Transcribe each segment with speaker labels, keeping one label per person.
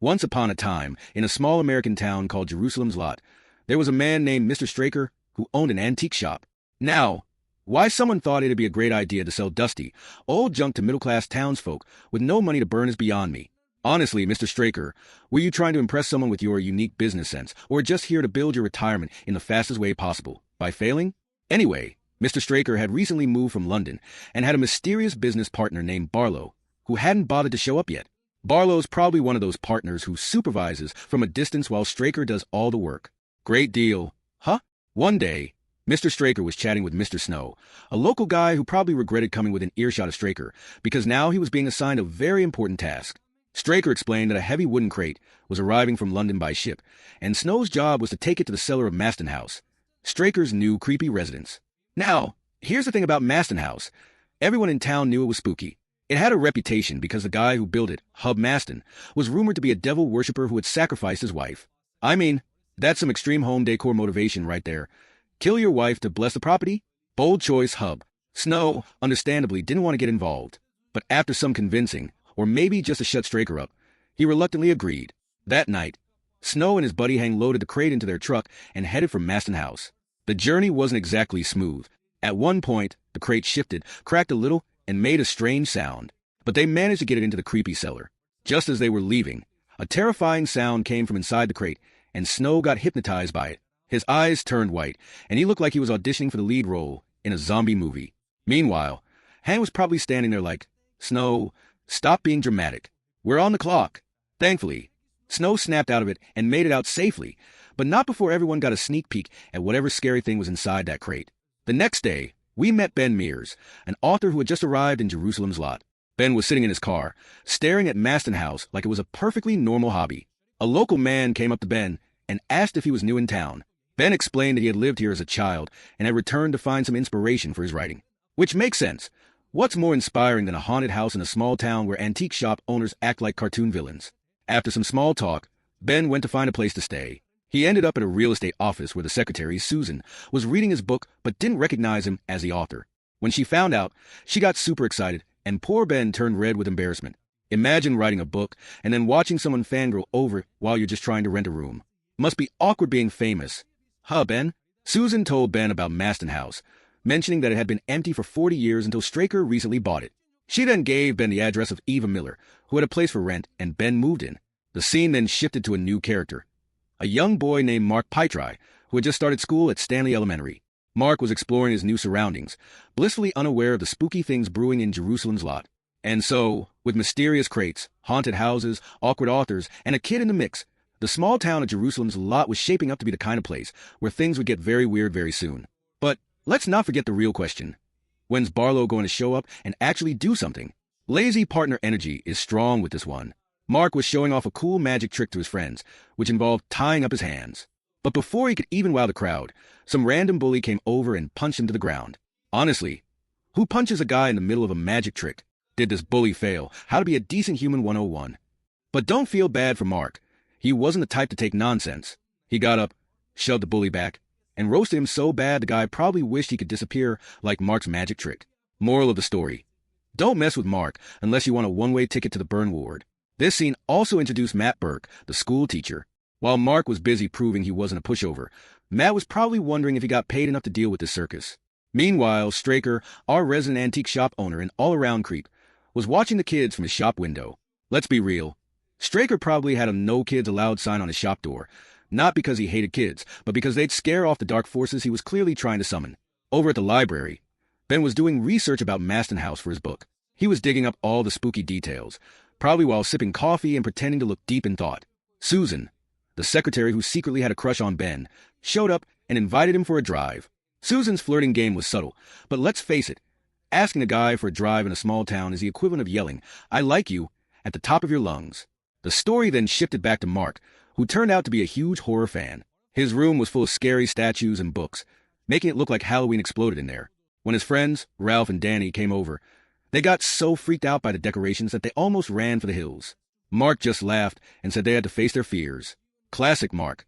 Speaker 1: Once upon a time, in a small American town called Jerusalem's Lot, there was a man named Mr. Straker who owned an antique shop. Now, why someone thought it'd be a great idea to sell dusty, old junk to middle-class townsfolk with no money to burn is beyond me. Honestly, Mr. Straker, were you trying to impress someone with your unique business sense, or just here to build your retirement in the fastest way possible, by failing? Anyway, Mr. Straker had recently moved from London and had a mysterious business partner named Barlow, who hadn't bothered to show up yet. Barlow's probably one of those partners who supervises from a distance while Straker does all the work. Great deal, huh? One day, Mr. Straker was chatting with Mr. Snow, a local guy who probably regretted coming within earshot of Straker because now he was being assigned a very important task. Straker explained that a heavy wooden crate was arriving from London by ship, and Snow's job was to take it to the cellar of Maston House, Straker's new creepy residence. Now, here's the thing about Maston House. Everyone in town knew it was spooky. It had a reputation because the guy who built it, Hub Maston, was rumored to be a devil worshiper who had sacrificed his wife. I mean, that's some extreme home decor motivation right there. Kill your wife to bless the property? Bold choice, Hub. Snow, understandably, didn't want to get involved. But after some convincing, or maybe just to shut Straker up, he reluctantly agreed. That night, Snow and his buddy loaded the crate into their truck and headed for Maston House. The journey wasn't exactly smooth. At one point, the crate shifted, cracked a little, and made a strange sound. But they managed to get it into the creepy cellar. Just as they were leaving, a terrifying sound came from inside the crate, and Snow got hypnotized by it. His eyes turned white, and he looked like he was auditioning for the lead role in a zombie movie. Meanwhile, Han was probably standing there like, "Snow, stop being dramatic. We're on the clock." Thankfully, Snow snapped out of it and made it out safely, but not before everyone got a sneak peek at whatever scary thing was inside that crate. The next day, we met Ben Mears, an author who had just arrived in Jerusalem's Lot. Ben was sitting in his car, staring at Maston House like it was a perfectly normal hobby. A local man came up to Ben and asked if he was new in town. Ben explained that he had lived here as a child and had returned to find some inspiration for his writing. Which makes sense. What's more inspiring than a haunted house in a small town where antique shop owners act like cartoon villains? After some small talk, Ben went to find a place to stay. He ended up at a real estate office where the secretary, Susan, was reading his book but didn't recognize him as the author. When she found out, she got super excited, and poor Ben turned red with embarrassment. Imagine writing a book and then watching someone fangirl over it while you're just trying to rent a room. Must be awkward being famous. Huh, Ben? Susan told Ben about Maston House, mentioning that it had been empty for 40 years until Straker recently bought it. She then gave Ben the address of Eva Miller, who had a place for rent, and Ben moved in. The scene then shifted to a new character, a young boy named Mark Pytry, who had just started school at Stanley Elementary. Mark was exploring his new surroundings, blissfully unaware of the spooky things brewing in Jerusalem's Lot. And so, with mysterious crates, haunted houses, awkward authors, and a kid in the mix, the small town of Jerusalem's Lot was shaping up to be the kind of place where things would get very weird very soon. But let's not forget the real question. When's Barlow going to show up and actually do something? Lazy partner energy is strong with this one. Mark was showing off a cool magic trick to his friends, which involved tying up his hands. But before he could even wow the crowd, some random bully came over and punched him to the ground. Honestly, who punches a guy in the middle of a magic trick? Did this bully fail? How to be a decent human 101. But don't feel bad for Mark. He wasn't the type to take nonsense. He got up, shoved the bully back, and roasted him so bad the guy probably wished he could disappear like Mark's magic trick. Moral of the story: don't mess with Mark unless you want a one-way ticket to the burn ward. This scene also introduced Matt Burke, the school teacher. While Mark was busy proving he wasn't a pushover, Matt was probably wondering if he got paid enough to deal with this circus. Meanwhile, Straker, our resident antique shop owner and all-around creep, was watching the kids from his shop window. Let's be real. Straker probably had a no kids allowed sign on his shop door, not because he hated kids, but because they'd scare off the dark forces he was clearly trying to summon. Over at the library, Ben was doing research about Maston House for his book. He was digging up all the spooky details, probably while sipping coffee and pretending to look deep in thought. Susan, the secretary who secretly had a crush on Ben, showed up and invited him for a drive. Susan's flirting game was subtle, but let's face it, asking a guy for a drive in a small town is the equivalent of yelling, "I like you," at the top of your lungs. The story then shifted back to Mark, who turned out to be a huge horror fan. His room was full of scary statues and books, making it look like Halloween exploded in there. When his friends, Ralph and Danny, came over, they got so freaked out by the decorations that they almost ran for the hills. Mark just laughed and said they had to face their fears. Classic Mark,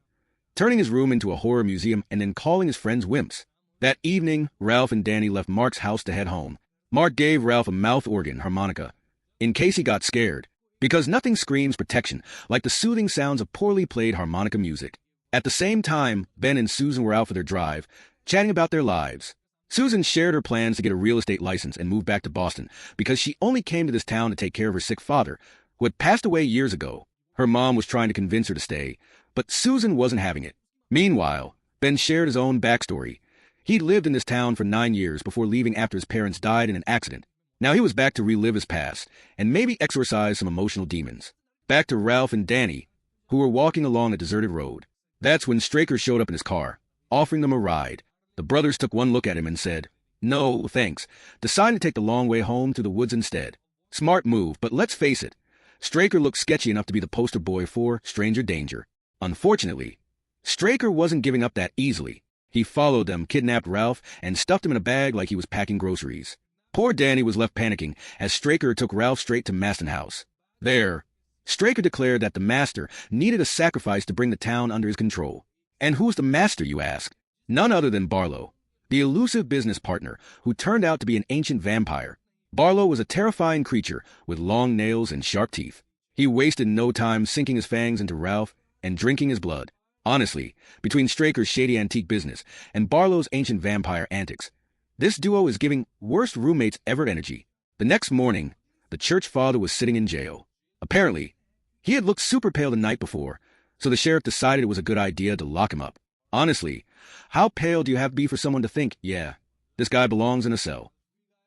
Speaker 1: turning his room into a horror museum and then calling his friends wimps. That evening, Ralph and Danny left Mark's house to head home. Mark gave Ralph a mouth organ harmonica, in case he got scared, Because nothing screams protection like the soothing sounds of poorly played harmonica music. At the same time, Ben and Susan were out for their drive, chatting about their lives. Susan shared her plans to get a real estate license and move back to Boston because she only came to this town to take care of her sick father, who had passed away years ago. Her mom was trying to convince her to stay, but Susan wasn't having it. Meanwhile, Ben shared his own backstory. He'd lived in this town for 9 years before leaving after his parents died in an accident. Now he was back to relive his past and maybe exorcise some emotional demons. Back to Ralph and Danny, who were walking along a deserted road. That's when Straker showed up in his car, offering them a ride. The brothers took one look at him and said, "No, thanks," deciding to take the long way home through the woods instead. Smart move, but let's face it, Straker looked sketchy enough to be the poster boy for stranger danger. Unfortunately, Straker wasn't giving up that easily. He followed them, kidnapped Ralph, and stuffed him in a bag like he was packing groceries. Poor Danny was left panicking as Straker took Ralph straight to Maston House. There, Straker declared that the master needed a sacrifice to bring the town under his control. And who's the master, you ask? None other than Barlow, the elusive business partner who turned out to be an ancient vampire. Barlow was a terrifying creature with long nails and sharp teeth. He wasted no time sinking his fangs into Ralph and drinking his blood. Honestly, between Straker's shady antique business and Barlow's ancient vampire antics, this duo is giving worst roommates ever energy. The next morning, the church father was sitting in jail. Apparently, he had looked super pale the night before, so the sheriff decided it was a good idea to lock him up. Honestly, how pale do you have to be for someone to think, yeah, this guy belongs in a cell?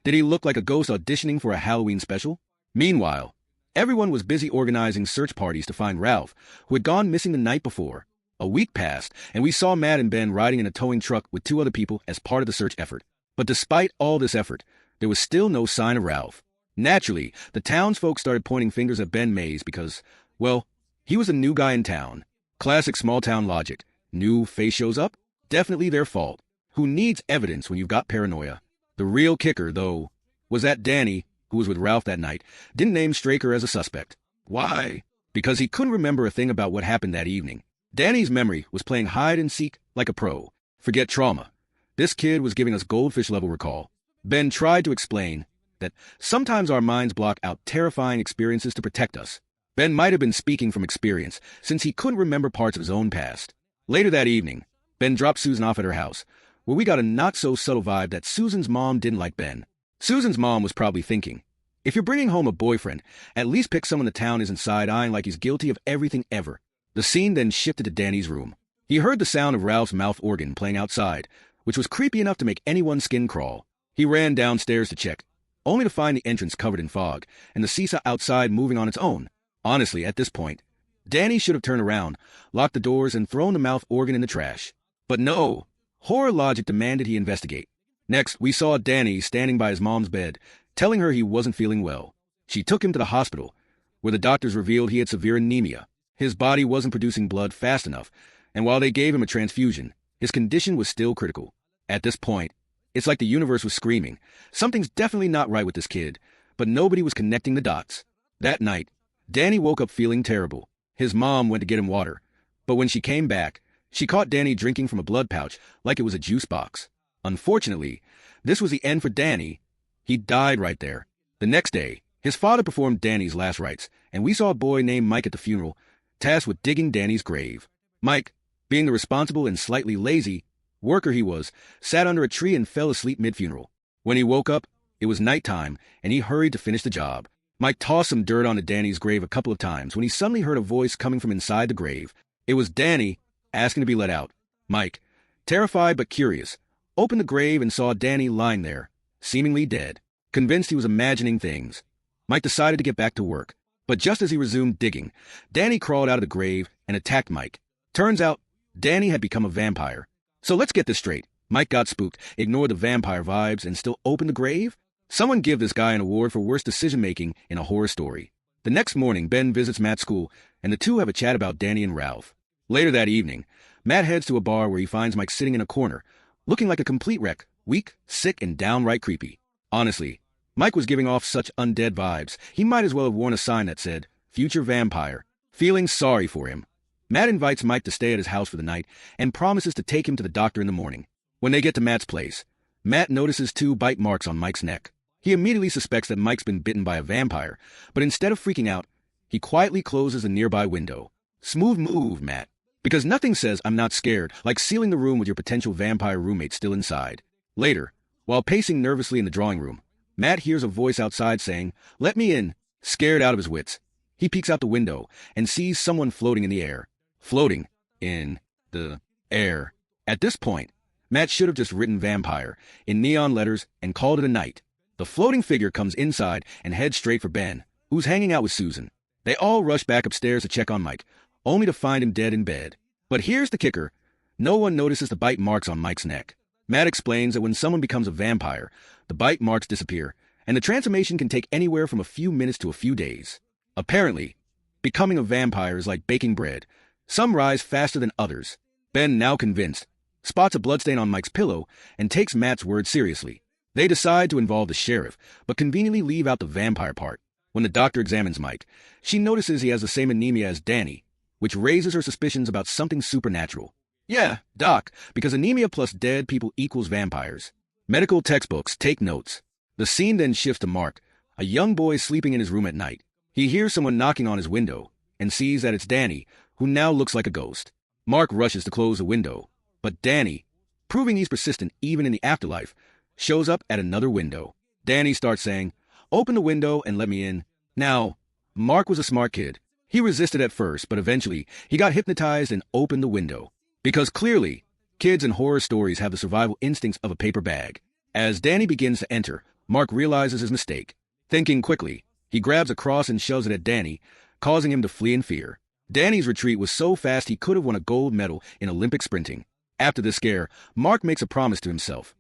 Speaker 1: Did he look like a ghost auditioning for a Halloween special? Meanwhile, everyone was busy organizing search parties to find Ralph, who had gone missing the night before. A week passed, and we saw Matt and Ben riding in a towing truck with 2 other people as part of the search effort. But despite all this effort, there was still no sign of Ralph. Naturally, the townsfolk started pointing fingers at Ben Mays because, well, he was a new guy in town. Classic small-town logic. New face shows up? Definitely their fault. Who needs evidence when you've got paranoia? The real kicker, though, was that Danny, who was with Ralph that night, didn't name Straker as a suspect. Why? Because he couldn't remember a thing about what happened that evening. Danny's memory was playing hide-and-seek like a pro. Forget trauma. This kid was giving us goldfish-level recall. Ben tried to explain that sometimes our minds block out terrifying experiences to protect us. Ben might have been speaking from experience, since he couldn't remember parts of his own past. Later that evening, Ben dropped Susan off at her house, where we got a not-so-subtle vibe that Susan's mom didn't like Ben. Susan's mom was probably thinking, if you're bringing home a boyfriend, at least pick someone the town isn't side-eyeing like he's guilty of everything ever. The scene then shifted to Danny's room. He heard the sound of Ralph's mouth organ playing outside, which was creepy enough to make anyone's skin crawl. He ran downstairs to check, only to find the entrance covered in fog, and the seesaw outside moving on its own. Honestly, at this point, Danny should have turned around, locked the doors, and thrown the mouth organ in the trash. But no, horror logic demanded he investigate. Next, we saw Danny standing by his mom's bed, telling her he wasn't feeling well. She took him to the hospital, where the doctors revealed he had severe anemia. His body wasn't producing blood fast enough, and while they gave him a transfusion, his condition was still critical. At this point, it's like the universe was screaming, something's definitely not right with this kid, but nobody was connecting the dots. That night, Danny woke up feeling terrible. His mom went to get him water, but when she came back, she caught Danny drinking from a blood pouch like it was a juice box. Unfortunately, this was the end for Danny. He died right there. The next day, his father performed Danny's last rites, and we saw a boy named Mike at the funeral, tasked with digging Danny's grave. Mike, being the responsible and slightly lazy worker he was, sat under a tree and fell asleep mid-funeral. When he woke up, it was nighttime, and he hurried to finish the job. Mike tossed some dirt onto Danny's grave a couple of times when he suddenly heard a voice coming from inside the grave. It was Danny, asking to be let out. Mike, terrified but curious, opened the grave and saw Danny lying there, seemingly dead. Convinced he was imagining things, Mike decided to get back to work. But just as he resumed digging, Danny crawled out of the grave and attacked Mike. Turns out, Danny had become a vampire. So let's get this straight. Mike got spooked, ignored the vampire vibes, and still opened the grave? Someone give this guy an award for worst decision-making in a horror story. The next morning, Ben visits Matt's school, and the two have a chat about Danny and Ralph. Later that evening, Matt heads to a bar where he finds Mike sitting in a corner, looking like a complete wreck, weak, sick, and downright creepy. Honestly, Mike was giving off such undead vibes, he might as well have worn a sign that said, "Future Vampire." Feeling sorry for him, Matt invites Mike to stay at his house for the night and promises to take him to the doctor in the morning. When they get to Matt's place, Matt notices 2 bite marks on Mike's neck. He immediately suspects that Mike's been bitten by a vampire, but instead of freaking out, He quietly closes a nearby window. Smooth move, Matt. Because nothing says I'm not scared like sealing the room with your potential vampire roommate still inside. Later, while pacing nervously in the drawing room, Matt hears a voice outside saying, "Let me in." Scared out of his wits, he peeks out the window and sees someone floating in the air. Floating in the air. At this point, Matt should have just written vampire in neon letters and called it a night. The floating figure comes inside and heads straight for Ben, who's hanging out with Susan. They all rush back upstairs to check on Mike, only to find him dead in bed. But here's the kicker. No one notices the bite marks on Mike's neck. Matt explains that when someone becomes a vampire, the bite marks disappear, and the transformation can take anywhere from a few minutes to a few days. Apparently, becoming a vampire is like baking bread. Some rise faster than others. Ben, now convinced, spots a bloodstain on Mike's pillow and takes Matt's word seriously. They decide to involve the sheriff, but conveniently leave out the vampire part. When the doctor examines Mike, she notices he has the same anemia as Danny, which raises her suspicions about something supernatural. Yeah, Doc, because anemia plus dead people equals vampires. Medical textbooks take notes. The scene then shifts to Mark, a young boy sleeping in his room at night. He hears someone knocking on his window and sees that it's Danny, who now looks like a ghost. Mark rushes to close the window, but Danny, proving he's persistent even in the afterlife, shows up at another window. Danny starts saying, "Open the window and let me in." Now, Mark was a smart kid. He resisted at first, but eventually he got hypnotized and opened the window. Because clearly, kids in horror stories have the survival instincts of a paper bag. As Danny begins to enter, Mark realizes his mistake. Thinking quickly, he grabs a cross and shoves it at Danny, causing him to flee in fear. Danny's retreat was so fast he could have won a gold medal in Olympic sprinting. After the scare, Mark makes a promise to himself.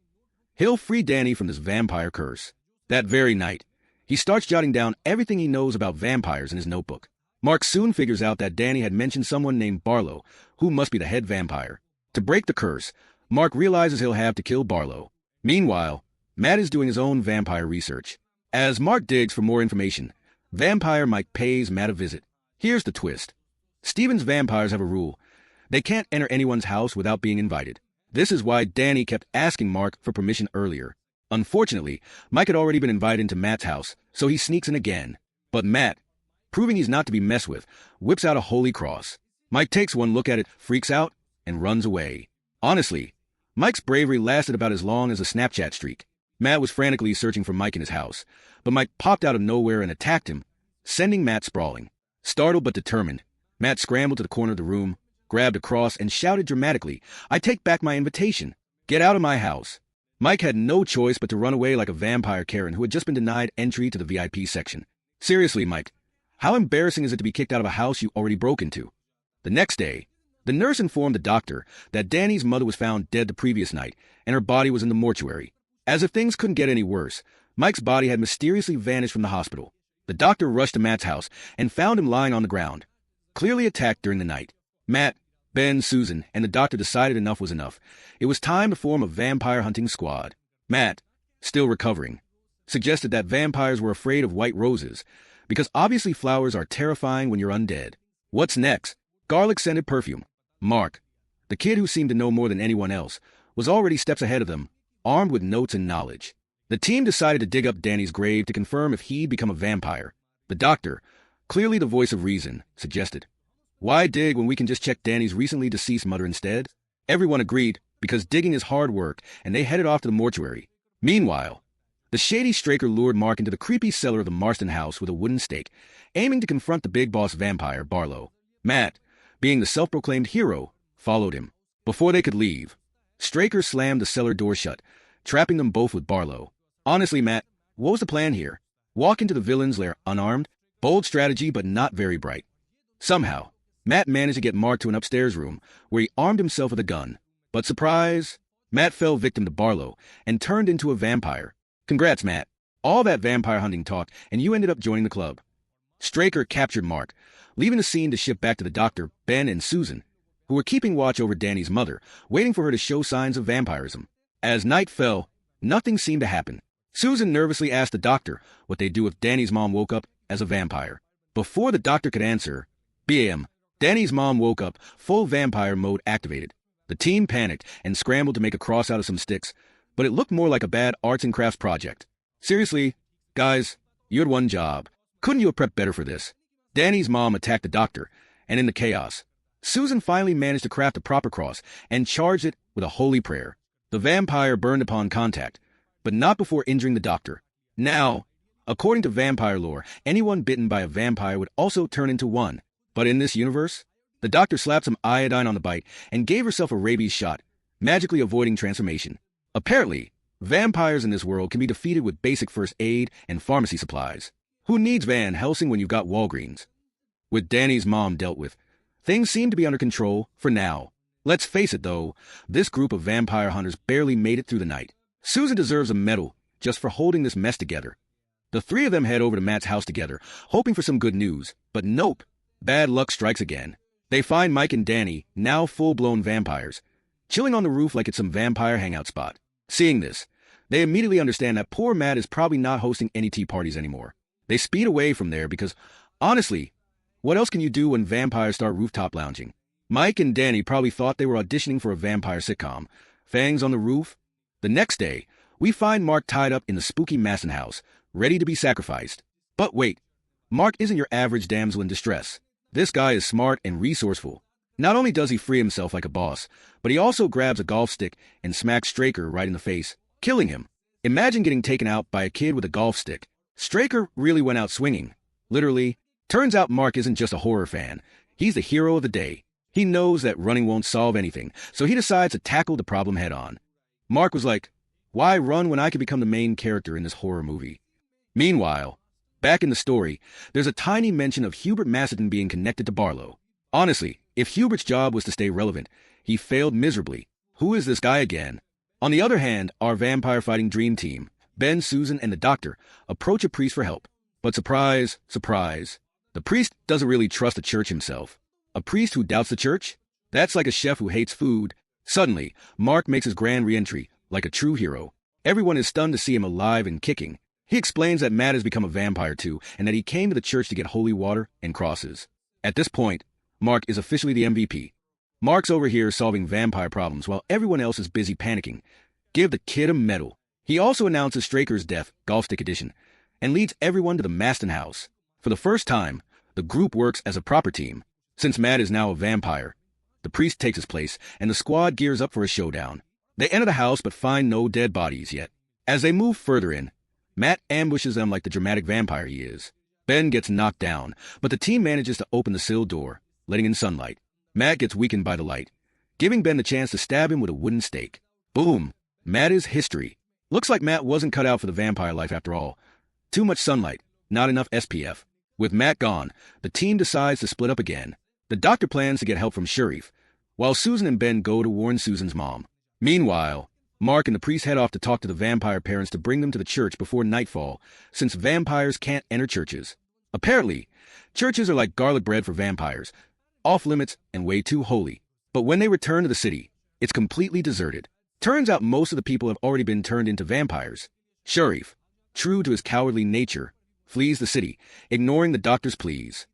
Speaker 1: He'll free Danny from this vampire curse. That very night, he starts jotting down everything he knows about vampires in his notebook. Mark soon figures out that Danny had mentioned someone named Barlow, who must be the head vampire. To break the curse, Mark realizes he'll have to kill Barlow. Meanwhile, Matt is doing his own vampire research. As Mark digs for more information, Vampire Mike pays Matt a visit. Here's the twist. Stevens vampires have a rule. They can't enter anyone's house without being invited. This is why Danny kept asking Mark for permission earlier. Unfortunately, Mike had already been invited into Matt's house, so he sneaks in again. But Matt, proving he's not to be messed with, whips out a holy cross. Mike takes one look at it, freaks out, and runs away. Honestly, Mike's bravery lasted about as long as a Snapchat streak. Matt was frantically searching for Mike in his house, but Mike popped out of nowhere and attacked him, sending Matt sprawling. Startled but determined, Matt scrambled to the corner of the room, grabbed a cross, and shouted dramatically, "I take back my invitation. Get out of my house." Mike had no choice but to run away like a vampire Karen who had just been denied entry to the VIP section. Seriously, Mike, how embarrassing is it to be kicked out of a house you already broke into? The next day, the nurse informed the doctor that Danny's mother was found dead the previous night, and her body was in the mortuary. As if things couldn't get any worse, Mike's body had mysteriously vanished from the hospital. The doctor rushed to Matt's house and found him lying on the ground, clearly attacked during the night. Matt, Ben, Susan, and the doctor decided enough was enough. It was time to form a vampire hunting squad. Matt, still recovering, suggested that vampires were afraid of white roses, because obviously flowers are terrifying when you're undead. What's next? Garlic-scented perfume. Mark, the kid who seemed to know more than anyone else, was already steps ahead of them, armed with notes and knowledge. The team decided to dig up Danny's grave to confirm if he'd become a vampire. The doctor, clearly the voice of reason, suggested, "Why dig when we can just check Danny's recently deceased mother instead?" Everyone agreed, because digging is hard work, and they headed off to the mortuary. Meanwhile, the shady Straker lured Mark into the creepy cellar of the Marston house with a wooden stake, aiming to confront the big boss vampire, Barlow. Matt, being the self-proclaimed hero, followed him. Before they could leave, Straker slammed the cellar door shut, trapping them both with Barlow. Honestly, Matt, what was the plan here? Walk into the villain's lair unarmed? Bold strategy, but not very bright. Somehow, Matt managed to get Mark to an upstairs room, where he armed himself with a gun. But surprise, Matt fell victim to Barlow and turned into a vampire. Congrats, Matt. All that vampire hunting talk, and you ended up joining the club. Straker captured Mark, leaving the scene to shift back to the doctor, Ben, and Susan, who were keeping watch over Danny's mother, waiting for her to show signs of vampirism. As night fell, nothing seemed to happen. Susan nervously asked the doctor what they'd do if Danny's mom woke up as a vampire. Before the doctor could answer, bam, Danny's mom woke up, full vampire mode activated. The team panicked and scrambled to make a cross out of some sticks, but it looked more like a bad arts and crafts project. Seriously, guys, you had one job. Couldn't you have prepped better for this? Danny's mom attacked the doctor, and in the chaos, Susan finally managed to craft a proper cross and charged it with a holy prayer. The vampire burned upon contact, but not before injuring the doctor. Now, according to vampire lore, anyone bitten by a vampire would also turn into one. But in this universe, the doctor slapped some iodine on the bite and gave herself a rabies shot, magically avoiding transformation. Apparently, vampires in this world can be defeated with basic first aid and pharmacy supplies. Who needs Van Helsing when you've got Walgreens? With Danny's mom dealt with, things seem to be under control for now. Let's face it though, this group of vampire hunters barely made it through the night. Susan deserves a medal just for holding this mess together. The three of them head over to Matt's house together, hoping for some good news, but nope, bad luck strikes again. They find Mike and Danny, now full-blown vampires, chilling on the roof like it's some vampire hangout spot. Seeing this, they immediately understand that poor Matt is probably not hosting any tea parties anymore. They speed away from there because, honestly, what else can you do when vampires start rooftop lounging? Mike and Danny probably thought they were auditioning for a vampire sitcom. Fangs on the roof. The next day, we find Mark tied up in the spooky Masson house, ready to be sacrificed. But wait, Mark isn't your average damsel in distress. This guy is smart and resourceful. Not only does he free himself like a boss, but he also grabs a golf stick and smacks Straker right in the face, killing him. Imagine getting taken out by a kid with a golf stick. Straker really went out swinging. Literally. Turns out Mark isn't just a horror fan. He's the hero of the day. He knows that running won't solve anything, so he decides to tackle the problem head on. Mark was like, why run when I could become the main character in this horror movie? Meanwhile, back in the story, there's a tiny mention of Hubert Macedon being connected to Barlow. Honestly, if Hubert's job was to stay relevant, he failed miserably. Who is this guy again? On the other hand, our vampire fighting dream team, Ben, Susan, and the doctor, approach a priest for help. But surprise, surprise, the priest doesn't really trust the church himself. A priest who doubts the church? That's like a chef who hates food. Suddenly, Mark makes his grand re-entry, like a true hero. Everyone is stunned to see him alive and kicking. He explains that Matt has become a vampire too, and that he came to the church to get holy water and crosses. At this point, Mark is officially the MVP. Mark's over here solving vampire problems while everyone else is busy panicking. Give the kid a medal. He also announces Straker's death, Golf Stick Edition, and leads everyone to the Maston house. For the first time, the group works as a proper team. Since Matt is now a vampire, the priest takes his place, and the squad gears up for a showdown. They enter the house but find no dead bodies yet. As they move further in, Matt ambushes them like the dramatic vampire he is. Ben gets knocked down, but the team manages to open the sill door, letting in sunlight. Matt gets weakened by the light, giving Ben the chance to stab him with a wooden stake. Boom! Matt is history. Looks like Matt wasn't cut out for the vampire life after all. Too much sunlight, not enough SPF. With Matt gone, the team decides to split up again. The doctor plans to get help from Sharif, while Susan and Ben go to warn Susan's mom. Meanwhile, Mark and the priest head off to talk to the vampire parents to bring them to the church before nightfall, since vampires can't enter churches. Apparently, churches are like garlic bread for vampires, off limits and way too holy. But when they return to the city, it's completely deserted. Turns out most of the people have already been turned into vampires. Sharif, true to his cowardly nature, flees the city, ignoring the doctor's pleas.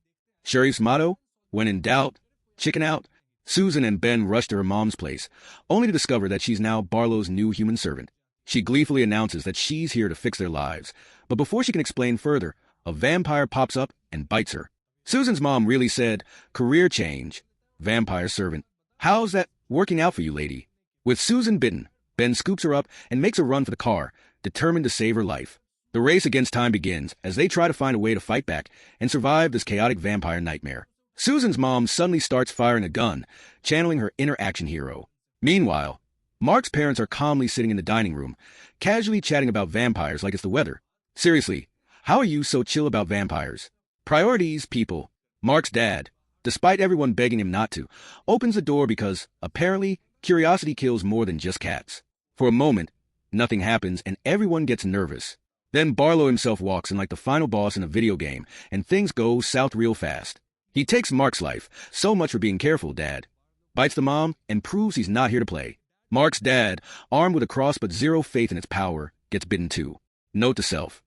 Speaker 1: Sharif's motto? When in doubt, chicken out. Susan and Ben rush to her mom's place, only to discover that she's now Barlow's new human servant. She gleefully announces that she's here to fix their lives, but before she can explain further, a vampire pops up and bites her. Susan's mom really said, career change, vampire servant. How's that working out for you, lady? With Susan bitten, Ben scoops her up and makes a run for the car, determined to save her life. The race against time begins as they try to find a way to fight back and survive this chaotic vampire nightmare. Susan's mom suddenly starts firing a gun, channeling her inner action hero. Meanwhile, Mark's parents are calmly sitting in the dining room, casually chatting about vampires like it's the weather. Seriously, how are you so chill about vampires? Priorities, people. Mark's dad, despite everyone begging him not to, opens the door because, apparently, curiosity kills more than just cats. For a moment, nothing happens and everyone gets nervous. Then Barlow himself walks in like the final boss in a video game, and things go south real fast. He takes Mark's life, so much for being careful, Dad. Bites the mom, and proves he's not here to play. Mark's dad, armed with a cross but zero faith in its power, gets bitten too. Note to self.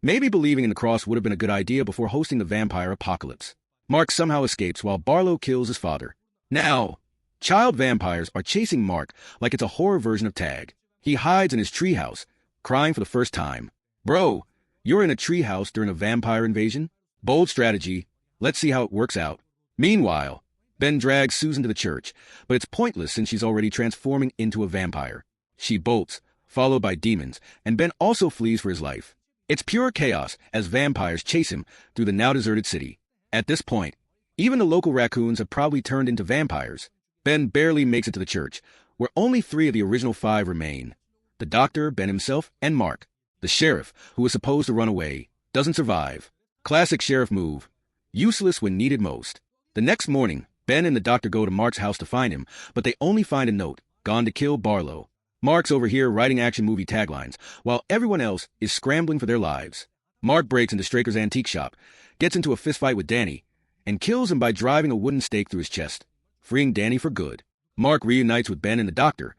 Speaker 1: Maybe believing in the cross would have been a good idea before hosting the vampire apocalypse. Mark somehow escapes while Barlow kills his father. Now, child vampires are chasing Mark like it's a horror version of Tag. He hides in his treehouse, crying for the first time. Bro, you're in a treehouse during a vampire invasion? Bold strategy, Let's see how it works out. Meanwhile, Ben drags Susan to the church, but it's pointless since she's already transforming into a vampire. She bolts, followed by demons, and Ben also flees for his life. It's pure chaos as vampires chase him through the now-deserted city. At this point, even the local raccoons have probably turned into vampires. Ben barely makes it to the church, where only 3 of the original 5 remain. The doctor, Ben himself, and Mark. The sheriff, who was supposed to run away, doesn't survive. Classic sheriff move. Useless when needed most. The next morning, Ben and the doctor go to Mark's house to find him, but they only find a note, gone to kill Barlow. Mark's over here writing action movie taglines, while everyone else is scrambling for their lives. Mark breaks into Straker's antique shop, gets into a fistfight with Danny, and kills him by driving a wooden stake through his chest, freeing Danny for good. Mark reunites with Ben and the doctor,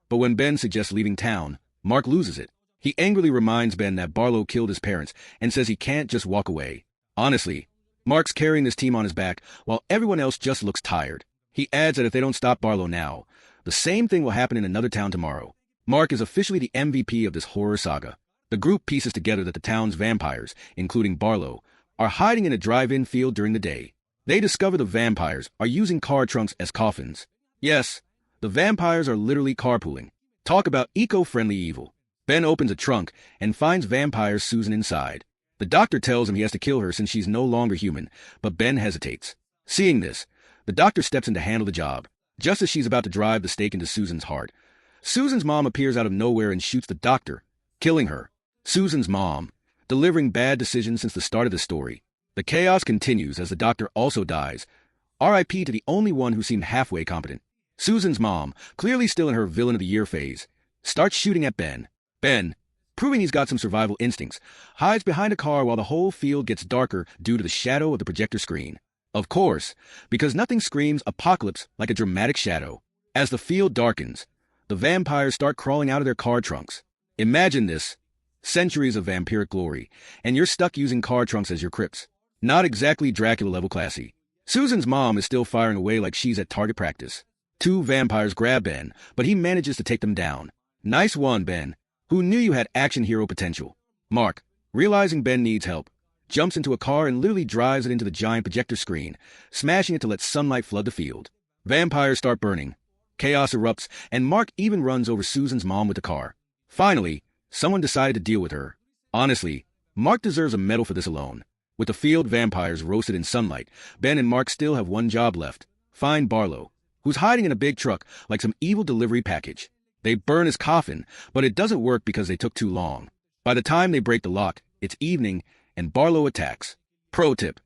Speaker 1: but when Ben suggests leaving town, Mark loses it. He angrily reminds Ben that Barlow killed his parents and says he can't just walk away. Honestly, Mark's carrying this team on his back while everyone else just looks tired. He adds that if they don't stop Barlow now, the same thing will happen in another town tomorrow. Mark is officially the MVP of this horror saga. The group pieces together that the town's vampires, including Barlow, are hiding in a drive-in field during the day. They discover the vampires are using car trunks as coffins. Yes, the vampires are literally carpooling. Talk about eco-friendly evil. Ben opens a trunk and finds vampire Susan inside. The doctor tells him he has to kill her since she's no longer human, but Ben hesitates. Seeing this, the doctor steps in to handle the job, just as she's about to drive the stake into Susan's heart. Susan's mom appears out of nowhere and shoots the doctor, killing her. Susan's mom, delivering bad decisions since the start of the story. The chaos continues as the doctor also dies. R.I.P. to the only one who seemed halfway competent. Susan's mom, clearly still in her villain of the year phase, starts shooting at Ben. Ben, proving he's got some survival instincts, hides behind a car while the whole field gets darker due to the shadow of the projector screen. Of course, because nothing screams apocalypse like a dramatic shadow. As the field darkens, the vampires start crawling out of their car trunks. Imagine this. Centuries of vampiric glory, and you're stuck using car trunks as your crypts. Not exactly Dracula-level classy. Susan's mom is still firing away like she's at target practice. 2 vampires grab Ben, but he manages to take them down. Nice one, Ben. Who knew you had action hero potential? Mark, realizing Ben needs help, jumps into a car and literally drives it into the giant projector screen, smashing it to let sunlight flood the field. Vampires start burning. Chaos erupts, and Mark even runs over Susan's mom with the car. Finally, someone decided to deal with her. Honestly, Mark deserves a medal for this alone. With the field vampires roasted in sunlight, Ben and Mark still have one job left. Find Barlow, who's hiding in a big truck like some evil delivery package. They burn his coffin, but it doesn't work because they took too long. By the time they break the lock, it's evening, and Barlow attacks. Pro tip: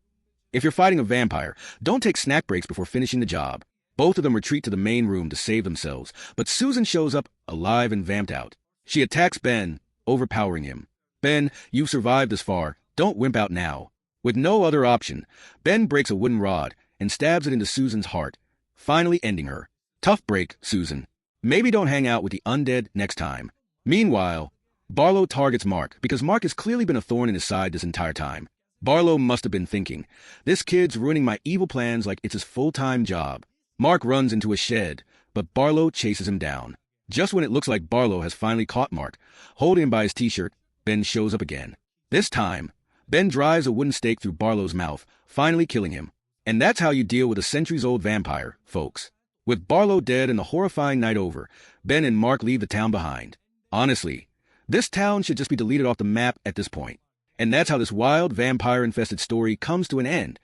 Speaker 1: if you're fighting a vampire, don't take snack breaks before finishing the job. Both of them retreat to the main room to save themselves, but Susan shows up, alive and vamped out. She attacks Ben, overpowering him. Ben, you've survived this far, don't wimp out now. With no other option, Ben breaks a wooden rod and stabs it into Susan's heart, finally ending her. Tough break, Susan. Maybe don't hang out with the undead next time. Meanwhile, Barlow targets Mark because Mark has clearly been a thorn in his side this entire time. Barlow must have been thinking, this kid's ruining my evil plans like it's his full-time job. Mark runs into a shed, but Barlow chases him down. Just when it looks like Barlow has finally caught Mark, holding him by his t-shirt, Ben shows up again. This time, Ben drives a wooden stake through Barlow's mouth, finally killing him. And that's how you deal with a centuries-old vampire, folks. With Barlow dead and the horrifying night over, Ben and Mark leave the town behind. Honestly, this town should just be deleted off the map at this point. And that's how this wild, vampire-infested story comes to an end.